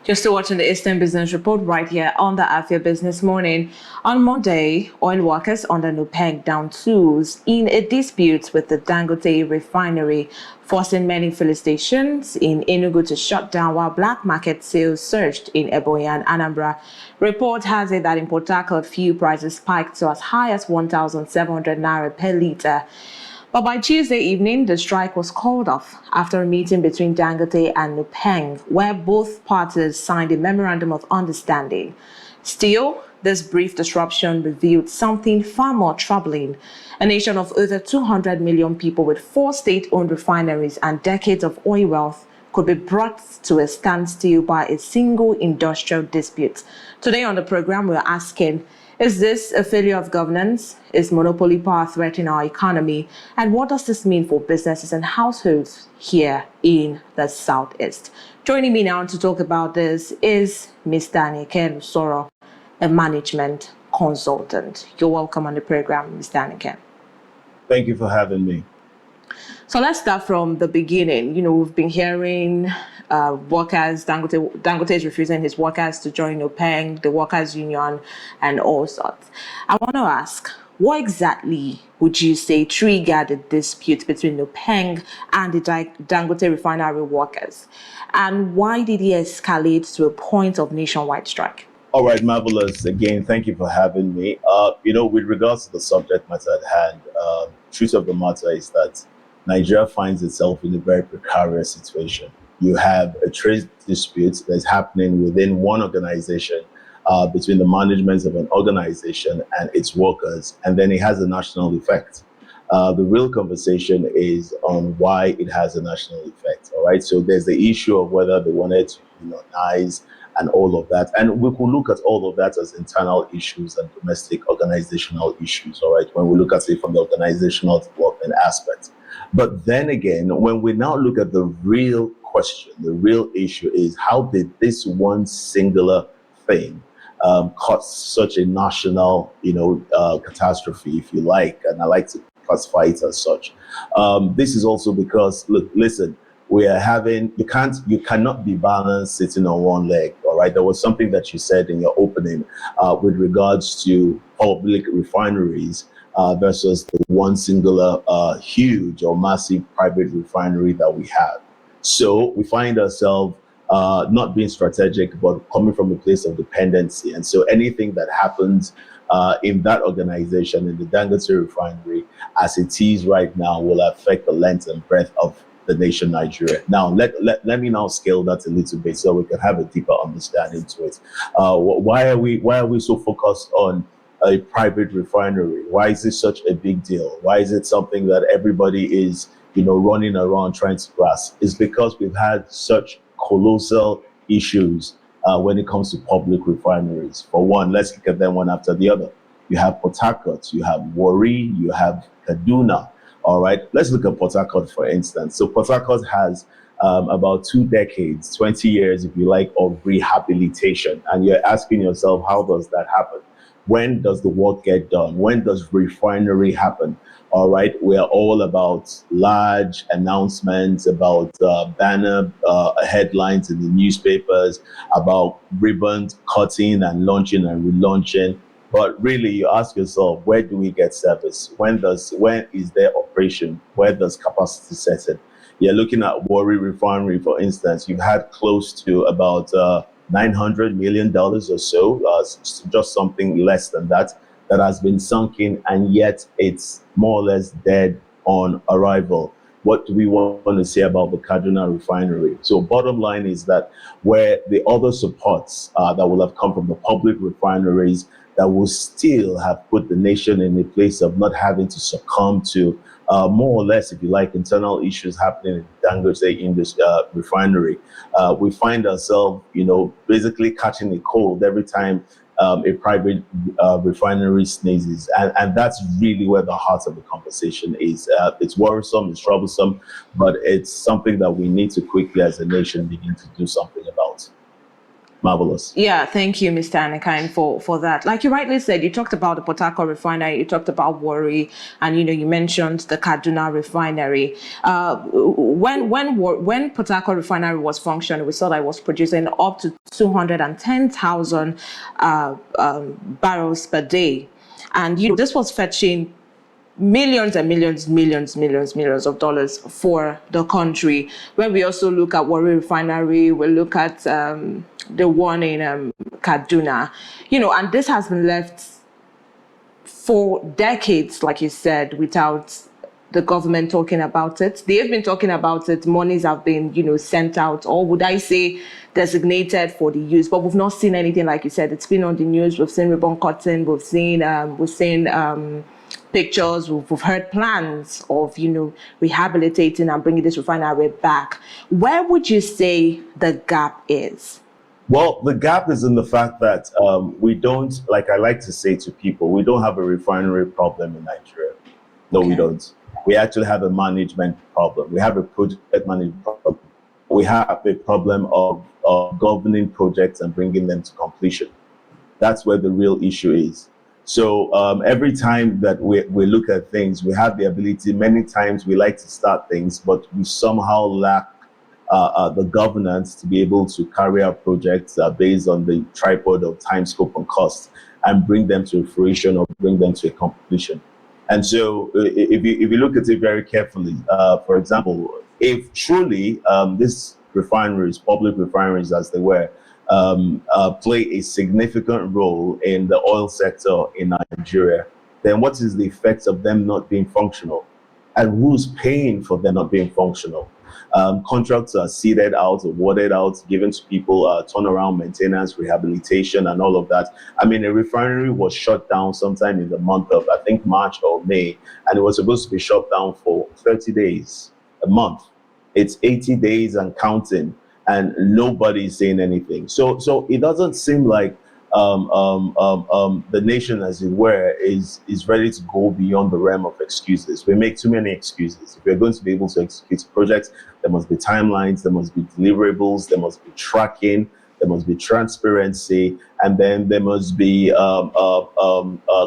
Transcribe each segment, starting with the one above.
You're still watching the Eastern Business Report right here on the Afia Business Morning. On Monday, oil workers under NUPENG down tools in a dispute with the Dangote Refinery, forcing many filling stations in Enugu to shut down while black market sales surged in Ebonyi and Anambra. Report has it that in Port Harcourt, fuel prices spiked to as high as 1,700 naira per litre. But by Tuesday evening, the strike was called off after a meeting between Dangote and NUPENG, where both parties signed a memorandum of understanding. Still, this brief disruption revealed something far more troubling. A nation of over 200 million people with 4 state-owned refineries and decades of oil wealth could be brought to a standstill by a single industrial dispute. Today on the program, we're asking, is this a failure of governance? Is monopoly power threatening our economy? And what does this mean for businesses and households here in the Southeast? Joining me now to talk about this is Mr. Dangote Soro, a management consultant. You're welcome on the program, Mr. Dangote. Thank you for having me. So let's start from the beginning. We've been hearing workers, Dangote is refusing his workers to join NUPENG, the workers' union, and all sorts. I want to ask, what exactly would you say triggered the dispute between NUPENG and the Dangote Refinery workers? And why did it escalate to a point of nationwide strike? All right, marvelous. Again, thank you for having me. With regards to the subject matter at hand, truth of the matter is that Nigeria finds itself in a very precarious situation. You have a trade dispute that's happening within one organization, between the management of an organization and its workers, and then it has a national effect. The real conversation is on why it has a national effect. All right, so there's the issue of whether they wanted to unionize and all of that. And we could look at all of that as internal issues and domestic organizational issues, all right, when we look at it from the organizational development aspect. But then again, when we now look at the real question, the real issue is, how did this one singular thing cause such a national, catastrophe, if you like, and I like to classify it as such. This is also because, listen, we are having, you cannot be balanced sitting on one leg, all right? There was something that you said in your opening with regards to public refineries versus the one singular huge or massive private refinery that we have. So we find ourselves not being strategic, but coming from a place of dependency. And so anything that happens in that organization, in the Dangote Refinery, as it is right now, will affect the length and breadth of the nation Nigeria. Now, let me now scale that a little bit so we can have a deeper understanding to it. Why are we so focused on a private refinery? Why is this such a big deal? Why is it something that everybody is, running around trying to grasp? It's because we've had such colossal issues when it comes to public refineries. For one, let's look at them one after the other. You have Port Harcourt, you have Warri, you have Kaduna. All right, let's look at Port Harcourt, for instance. So Port Harcourt has about 2 decades, 20 years, if you like, of rehabilitation. And you're asking yourself, how does that happen? When does the work get done? When does refinery happen? All right, we're all about large announcements, about banner headlines in the newspapers, about ribbon cutting and launching and relaunching. But really, you ask yourself, where do we get service? When is there operation? Where does capacity set in? You're looking at Warri Refinery, for instance. You've had close to about $900 million or so, just something less than that has been sunk in, and yet it's more or less dead on arrival. What do we want to say about the Kaduna Refinery? So bottom line is that where the other supports that will have come from the public refineries that will still have put the nation in a place of not having to succumb to more or less, if you like, internal issues happening in Dangote in this refinery. We find ourselves, basically catching a cold every time a private refinery sneezes. And that's really where the heart of the conversation is. It's worrisome, it's troublesome, but it's something that we need to quickly as a nation begin to do something about. Marvelous. Yeah, thank you, Mr. Anikain, for that. Like you rightly said, you talked about the Port Harcourt refinery, you talked about Warri, and you mentioned the Kaduna refinery. When Port Harcourt refinery was functioning, we saw that it was producing up to 210,000 barrels per day, and this was fetching millions and millions of dollars for the country. When we also look at Warri Refinery, we look at the one in Kaduna, and this has been left for decades, like you said, without the government talking about it. They've been talking about it. Monies have been, sent out, or would I say designated for the use, but we've not seen anything. Like you said, it's been on the news. We've seen ribbon cutting. We've seen pictures. We've heard plans of rehabilitating and bringing this refinery back. Where would you say the gap is? Well, the gap is in the fact that we don't, like I like to say to people, we don't have a refinery problem in Nigeria. No, we don't. We actually have a management problem. We have a project management problem. We have a problem of governing projects and bringing them to completion. That's where the real issue is. So every time that we look at things, we have the ability, many times we like to start things, but we somehow lack the governance to be able to carry out projects based on the tripod of time, scope, and cost, and bring them to fruition or bring them to a completion. And so if you look at it very carefully, for example, if truly these refineries, public refineries as they were, play a significant role in the oil sector in Nigeria, then what is the effect of them not being functional? And who's paying for them not being functional? Contracts are seeded out, awarded out, given to people, turnaround, maintenance, rehabilitation, and all of that. I mean, a refinery was shut down sometime in the month of, I think, March or May, and it was supposed to be shut down for 30 days, a month. It's 80 days and counting, and nobody's saying anything. So it doesn't seem like the nation, as it were, is ready to go beyond the realm of excuses. We make too many excuses. If we're going to be able to execute projects, there must be timelines, there must be deliverables, there must be tracking, there must be transparency, and then there must be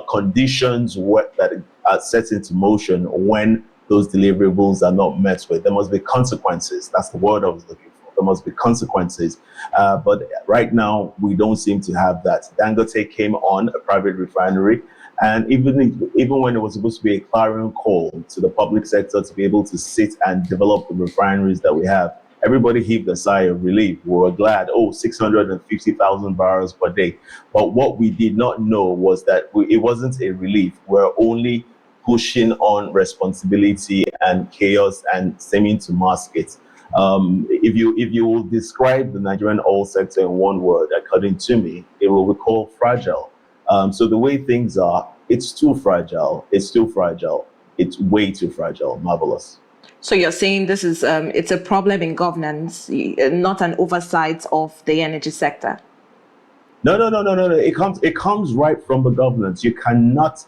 conditions that are set into motion when those deliverables are not met with. There must be consequences. That's the word I was looking for. There must be consequences. But right now, we don't seem to have that. Dangote came on, a private refinery, and even when it was supposed to be a clarion call to the public sector to be able to sit and develop the refineries that we have, everybody heaved a sigh of relief. We were glad, 650,000 barrels per day. But what we did not know was that it wasn't a relief. We're only pushing on responsibility and chaos and seeming to mask it. If you will describe the Nigerian oil sector in one word, according to me, it will be called fragile. So the way things are, it's too fragile. It's too fragile. It's way too fragile. Marvelous. So you're saying this is it's a problem in governance, not an oversight of the energy sector. No. It comes right from the governance. You cannot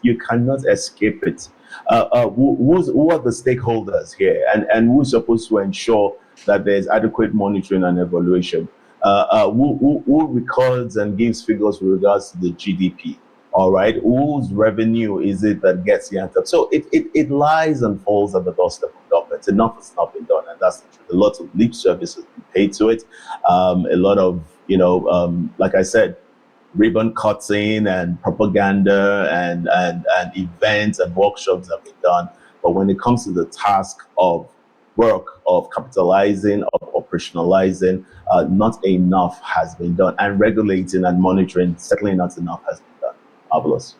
escape it. Who are the stakeholders here, and who's supposed to ensure that there's adequate monitoring and evaluation? Who records and gives figures with regards to the GDP? All right, whose revenue is it that gets yanked up? So it lies and falls at the doorstep of government. Enough has not been done, and that's the truth. A lot of lip service has been paid to it. A lot of like I said, ribbon cutting and propaganda and events and workshops have been done. But when it comes to the task of work, of capitalizing, of operationalizing, not enough has been done. And regulating and monitoring, certainly not enough has been done. Marvelous.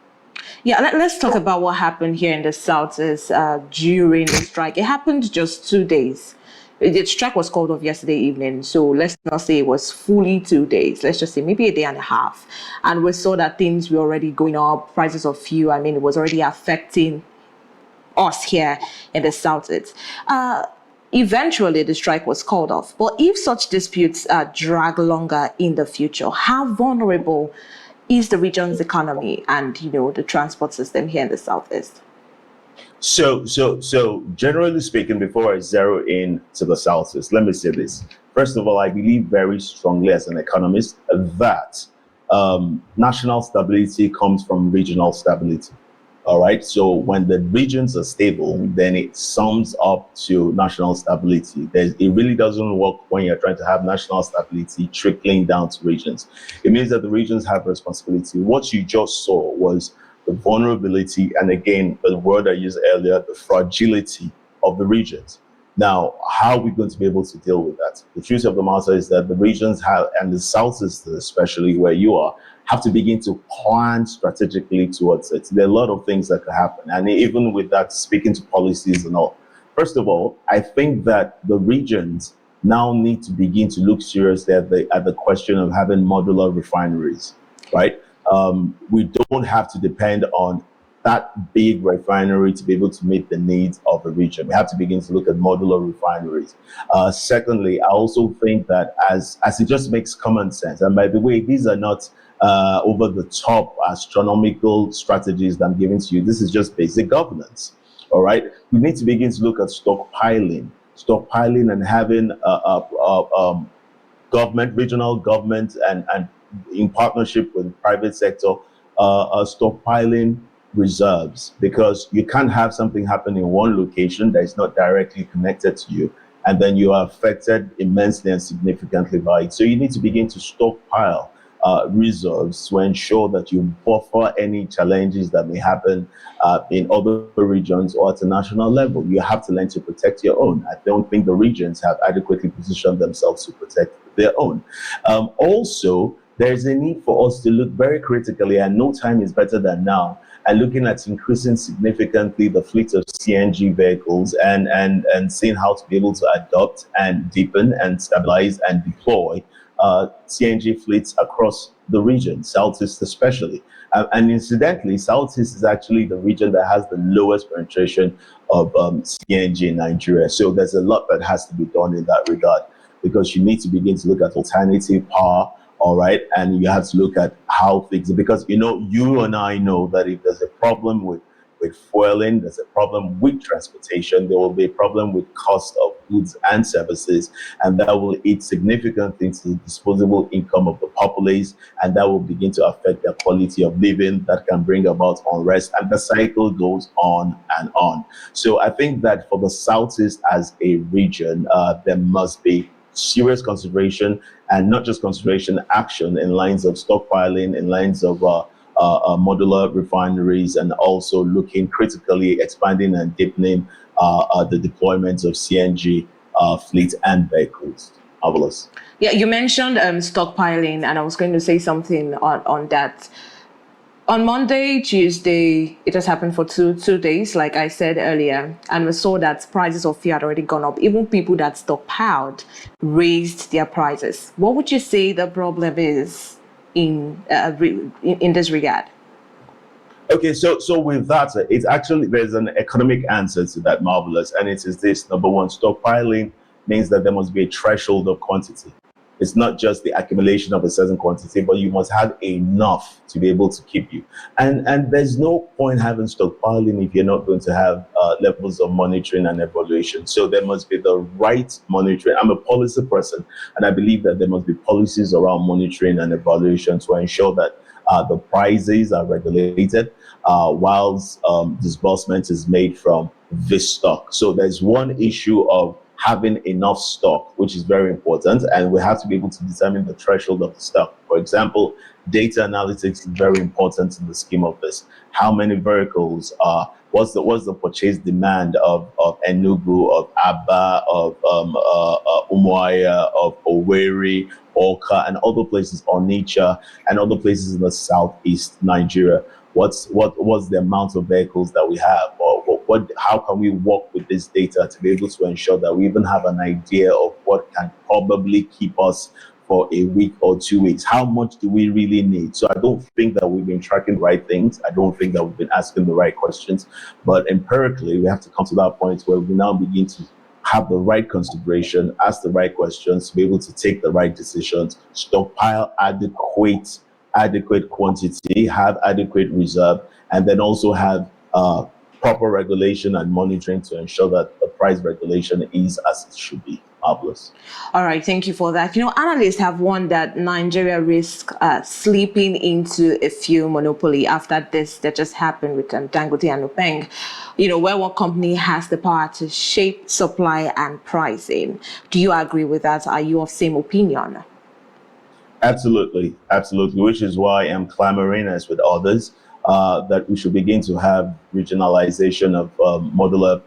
Yeah, let's talk about what happened here in the South is during the strike. It happened just 2 days. The strike was called off yesterday evening, so let's not say it was fully 2 days. Let's just say maybe a day and a half. And we saw that things were already going up, prices of fuel. I mean, it was already affecting us here in the South. Eventually, the strike was called off. But if such disputes drag longer in the future, how vulnerable is the region's economy and, the transport system here in the Southeast? So generally speaking, before I zero in to the Southeast, let me say this. First of all, I believe very strongly as an economist that national stability comes from regional stability. All right. So when the regions are stable, then it sums up to national stability. It really doesn't work when you're trying to have national stability trickling down to regions. It means that the regions have responsibility. What you just saw was the vulnerability, and again, the word I used earlier, the fragility of the regions. Now, how are we going to be able to deal with that? The truth of the matter is that the regions have, and the Southeast especially where you are, have to begin to plan strategically towards it. There are a lot of things that could happen. And even with that, speaking to policies and all. First of all, I think that the regions now need to begin to look seriously at the question of having modular refineries, right? We don't have to depend on that big refinery to be able to meet the needs of the region. We have to begin to look at modular refineries. Secondly, I also think that as it just makes common sense, and by the way, these are not over the top astronomical strategies that I'm giving to you. This is just basic governance. All right. We need to begin to look at stockpiling and having government, regional government, and in partnership with the private sector, stockpiling reserves, because you can't have something happen in one location that is not directly connected to you, and then you are affected immensely and significantly by it. So you need to begin to stockpile reserves to ensure that you buffer any challenges that may happen in other regions or at a national level. You have to learn to protect your own. I don't think the regions have adequately positioned themselves to protect their own. Also, there's a need for us to look very critically, and no time is better than now, and looking at increasing significantly the fleet of CNG vehicles and seeing how to be able to adopt and deepen and stabilize and deploy CNG fleets across the region, Southeast especially. And incidentally, Southeast is actually the region that has the lowest penetration of CNG in Nigeria. So there's a lot that has to be done in that regard, because you need to begin to look at alternative power. All right. And you have to look at how things, because, you and I know that if there's a problem with fueling, there's a problem with transportation, there will be a problem with cost of goods and services, and that will eat significantly into the disposable income of the populace, and that will begin to affect their quality of living. That can bring about unrest, and the cycle goes on and on. So I think that for the Southeast as a region, there must be serious consideration, and not just consideration, action in lines of stockpiling, in lines of modular refineries, and also looking critically, expanding and deepening the deployment of CNG fleet and vehicles. Marvelous. Yeah, you mentioned stockpiling, and I was going to say something on that. On Monday, Tuesday, it has happened for two days, like I said earlier, and we saw that prices of fuel had already gone up. Even people that stockpiled raised their prices. What would you say the problem is in this regard? Okay, so with that, it's actually, there's an economic answer to that, Marvelous, and it is this: number one, stockpiling means that there must be a threshold of quantity. It's not just the accumulation of a certain quantity, but you must have enough to be able to keep you. And there's no point having stockpiling if you're not going to have levels of monitoring and evaluation. So there must be the right monitoring. I'm a policy person, and I believe that there must be policies around monitoring and evaluation to ensure that the prices are regulated, whilst disbursement is made from this stock. So there's one issue of having enough stock, which is very important, and we have to be able to determine the threshold of the stock. For example, data analytics is very important in the scheme of this. How many vehicles are, what's the purchase demand of Enugu, of Aba, of Umuahia, of Owerri, Oka, and other places, Onitsha, and other places in the southeast Nigeria? What's the amount of vehicles that we have, or how can we work with this data to be able to ensure that we even have an idea of what can probably keep us for a week or 2 weeks? How much do we really need? So I don't think that we've been tracking the right things. I don't think that we've been asking the right questions. But empirically, we have to come to that point where we now begin to have the right consideration, ask the right questions, to be able to take the right decisions, stockpile adequate quantity, have adequate reserve, and then also have proper regulation and monitoring to ensure that the price regulation is as it should be. Marvelous. All right, thank you for that. Analysts have warned that Nigeria risks slipping into a fuel monopoly after this that just happened with Dangote and NUPENG, where one company has the power to shape supply and pricing. Do you agree with that? Are you of same opinion? Absolutely, absolutely, which is why I'm clamoring as with others that we should begin to have regionalization of modular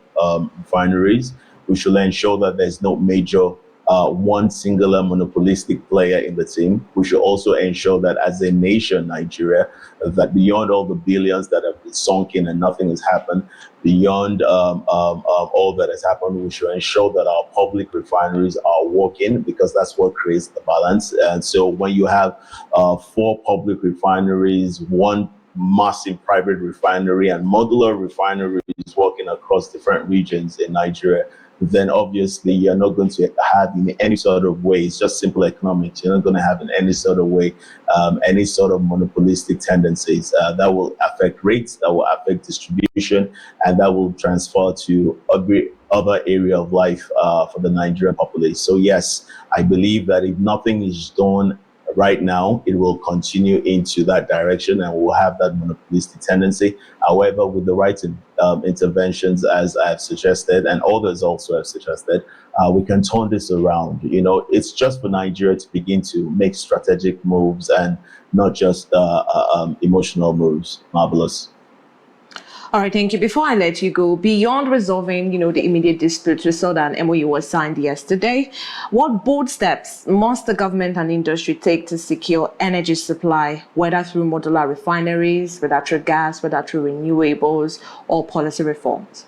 refineries. We should ensure that there's no major one singular monopolistic player in the team. We should also ensure that as a nation, Nigeria, that beyond all the billions that have been sunk in and nothing has happened, beyond all that has happened, we should ensure that our public refineries are working, because that's what creates the balance. And so when you have 4 public refineries, 1 massive private refinery, and modular refineries working across different regions in Nigeria, then obviously you're not going to have in any sort of way, it's just simple economics, you're not going to have in any sort of way any sort of monopolistic tendencies that will affect rates, that will affect distribution, and that will transfer to every other area of life for the Nigerian populace. So yes, I believe that if nothing is done right now, it will continue into that direction, and we'll have that monopolistic tendency. However, with the right interventions, as I've suggested, and others also have suggested, we can turn this around. It's just for Nigeria to begin to make strategic moves and not just emotional moves. Marvelous. All right, thank you. Before I let you go, beyond resolving, the immediate dispute, we saw that an MOU was signed yesterday. What bold steps must the government and industry take to secure energy supply, whether through modular refineries, whether through gas, whether through renewables, or policy reforms?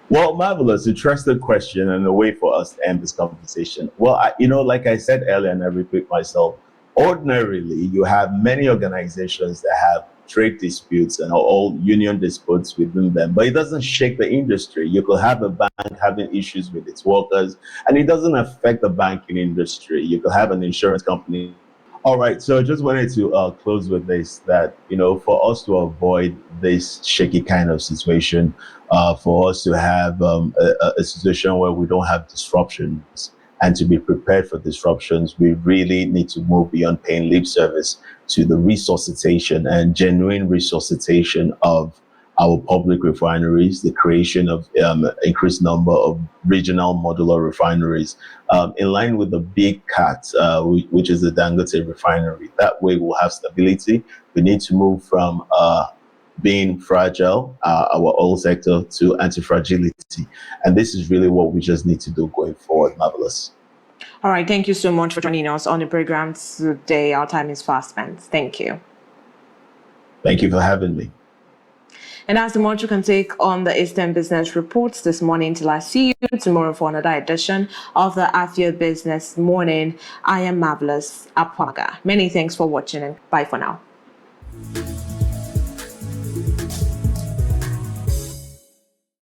Well, marvelous, interesting question, and a way for us to end this conversation. Well, like I said earlier, and I repeat myself, ordinarily, you have many organizations that have trade disputes and all union disputes within them, but it doesn't shake the industry. You could have a bank having issues with its workers, and it doesn't affect the banking industry. You could have an insurance company. All right, so I just wanted to close with this, that, for us to avoid this shaky kind of situation, for us to have a situation where we don't have disruptions, and to be prepared for disruptions, we really need to move beyond paying lip service to the resuscitation and genuine resuscitation of our public refineries, the creation of increased number of regional modular refineries, in line with the big cat, which is the Dangote Refinery. That way we'll have stability. We need to move from being fragile, our oil sector, to anti-fragility. And this is really what we just need to do going forward. Marvelous. All right, thank you so much for joining us on the program today. Our time is fast spent. Thank you. Thank you for having me. And that's the much you can take on the Eastern Business Reports this morning. Till I see you tomorrow for another edition of the Afia Business Morning. I am Marvelous Apwaga. Many thanks for watching, and bye for now.